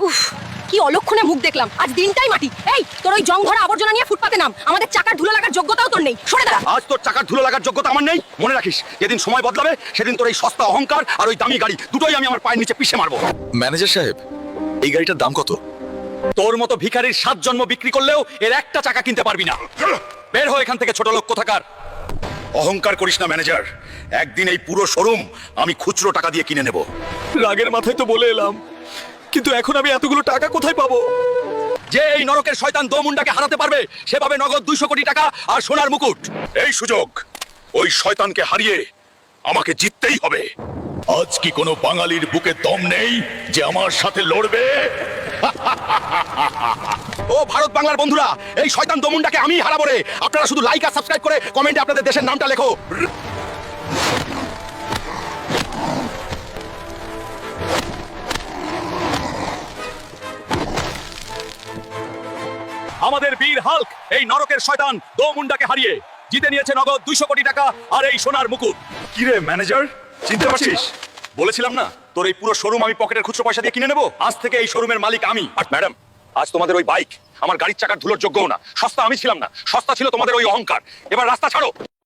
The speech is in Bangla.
উফ, কি অলক্ষণে মুখ দেখলাম, আজ দিনটাই মাটি। এই তোর ওই জং ভরা আবর্জনা নিয়ে ফুটপাতে নাম, আমাদের চাকার ধুলো লাগার যোগ্যতাও তোর নেই, সরে দাঁড়া। আজ তোর চাকার ধুলো লাগার যোগ্যতা আমার নেই, মনে রাখিস যেদিন সময় বদলাবে সেদিন তোর এই সস্তা অহংকার আর ওই দামি গাড়ি দুটোই আমি আমার পায়ের নিচে পিষে মারবো। ম্যানেজার সাহেব, এই গাড়িটার দাম কত? তোর মতো ভিখারির 7 জন্ম বিক্রি করলেও এর একটা চাকা কিনতে পারবি না। বের হও এখান থেকে, ছোট লোক কোথাকার। অহংকার করিস না ম্যানেজার, একদিন এই পুরো শোরুম আমি খুচরো টাকা দিয়ে কিনে নেব। রাগের মাথায় তো বলে এলাম, কিন্তু এখন আমি এতগুলো টাকা কোথায় পাবো? যে এই নরকের শয়তান দোমুন্ডাকে হারাতে পারবে সে পাবে নগদ 200 কোটি টাকা আর সোনার মুকুট। এই সুযোগ ওই শয়তানকে হারিয়ে আমাকে জিততেই হবে। আজ কি কোনো বাঙালির বুকে দম নেই যে আমার সাথে লড়বে? ও ভারত বাংলার বন্ধুরা, এই শয়তান দোমুন্ডাকে আমি হারাবো রে। আপনারা শুধু লাইক আর সাবস্ক্রাইব করে কমেন্টে আপনাদের দেশের নামটা লেখো। আমাদের বীর হাল্ক এই নরকের শয়তান দোমুন্ডাকে হারিয়ে জিতে নিয়েছে নগদ 200 কোটি টাকা আর এই সোনার মুকুট। কি রে ম্যানেজার, চিনতে পারছিস? বলেছিলাম না তোর এই পুরো শোরুম আমি পকেটের খুচরো পয়সা দিয়ে কিনে নেব। আজ থেকে এই শোরুমের মালিক আমি। আর ম্যাডাম, আজ তোমাদের ওই বাইক আমার গাড়ির চাকার ধুলোর যোগ্যও না। সস্তা আমি ছিলাম না, সস্তা ছিল তোমাদের ওই অহংকার। এবার রাস্তা ছাড়ো।